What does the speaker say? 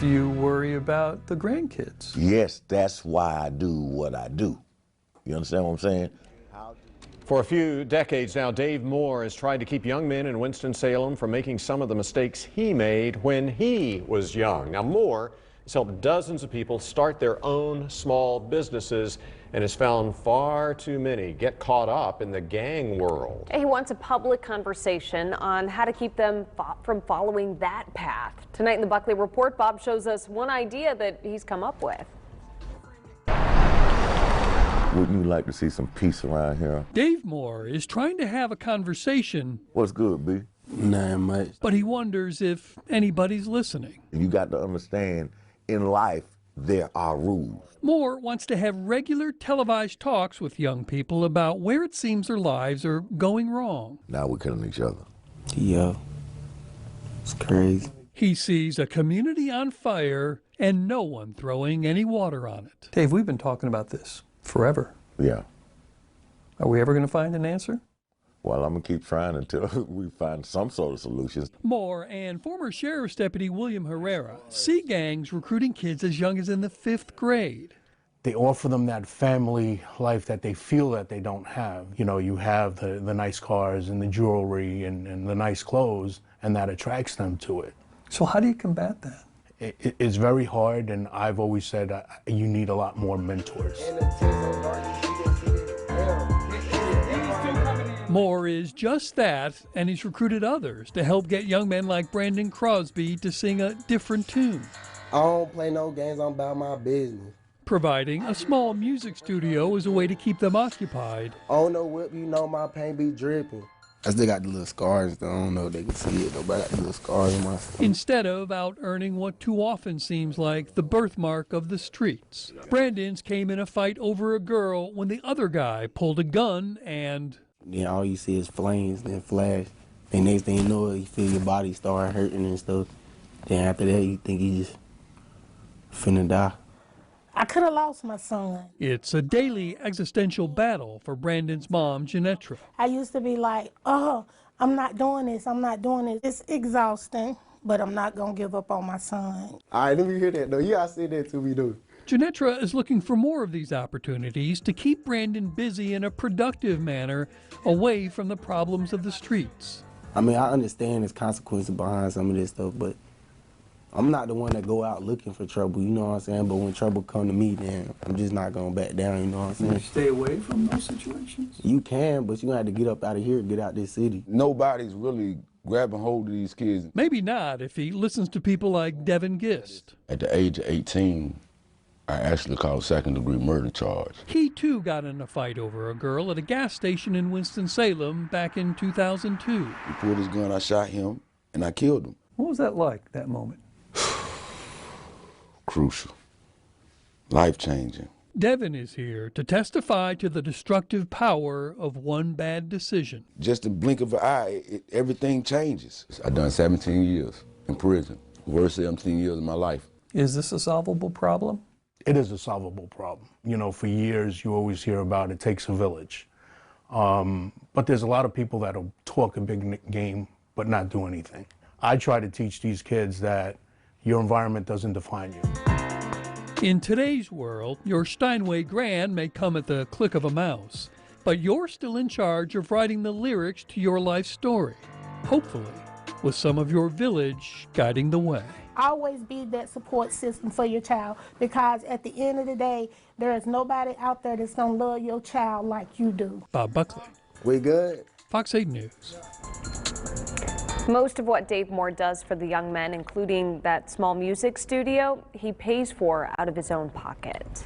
Do you worry about the grandkids? Yes, that's why I do what I do. You understand what I'm saying? For a few decades now, Dave Moore has tried to keep young men in Winston-Salem from making some of the mistakes he made when he was young. Now, Moore has helped dozens of people start their own small businesses and has found far too many get caught up in the gang world. He wants a public conversation on how to keep them from following that path. Tonight in the Buckley Report, Bob shows us one idea that he's come up with. Wouldn't you like to see some peace around here? Dave Moore is trying to have a conversation. What's good, B? Not much. But he wonders if anybody's listening. You got to understand, in life, there are rules. Moore wants to have regular televised talks with young people about where it seems their lives are going wrong. Now we're killing each other. Yo, it's crazy. He sees a community on fire and no one throwing any water on it. Dave, we've been talking about this forever. Yeah. Are we ever going to find an answer? Well, I'm going to keep trying until we find some sort of solutions. Moore and former Sheriff's Deputy William Herrera see gangs recruiting kids as young as in the 5th grade. They offer them that family life that they feel that they don't have. You know, you have the nice cars and the jewelry and the nice clothes, and that attracts them to it. So how do you combat that? It's very hard, and I've always said you need a lot more mentors. Moore is just that, and he's recruited others to help get young men like Brandon Crosby to sing a different tune. I don't play no games, I'm about my business. Providing a small music studio as a way to keep them occupied. Oh no whip, you know my paint be dripping. I still got the little scars, though. I don't know if they can see it, though, but I got the little scars on my skin. Instead of out earning what too often seems like the birthmark of the streets. Brandon's came in a fight over a girl when the other guy pulled a gun and... Then all you see is flames, then flash. And next thing you know, you feel your body start hurting and stuff. Then after that, you think you just finna die. I could have lost my son. It's a daily existential battle for Brandon's mom, Janetra. I used to be like, oh, I'm not doing this, I'm not doing this. It's exhausting, but I'm not going to give up on my son. All right, let me hear that, though. You gotta say that till we do. Janetra is looking for more of these opportunities to keep Brandon busy in a productive manner away from the problems of the streets. I mean, I understand there's consequences behind some of this stuff, but I'm not the one that go out looking for trouble, you know what I'm saying? But when trouble come to me, then I'm just not gonna back down, you know what I'm saying? Stay away from those situations? You can, but you're gonna have to get up out of here and get out this city. Nobody's really grabbing hold of these kids. Maybe not if he listens to people like Devin Gist. At the age of 18, I actually caught a second-degree murder charge. He too got in a fight over a girl at a gas station in Winston-Salem back in 2002. He pulled his gun, I shot him, and I killed him. What was that like, that moment? Crucial. Life-changing. Devin is here to testify to the destructive power of one bad decision. Just a blink of an eye, everything changes. I've done 17 years in prison, worst 17 years of my life. Is this a solvable problem? It is a solvable problem. You know, for years you always hear about it takes a village. But there's a lot of people that'll talk a big game but not do anything. I try to teach these kids that your environment doesn't define you. In today's world, your Steinway Grand may come at the click of a mouse, but you're still in charge of writing the lyrics to your life story, hopefully with some of your village guiding the way. Always be that support system for your child, because at the end of the day, there is nobody out there that's going to love your child like you do. Bob Buckley. We good? Fox 8 News. Most of what Dave Moore does for the young men, including that small music studio, he pays for out of his own pocket.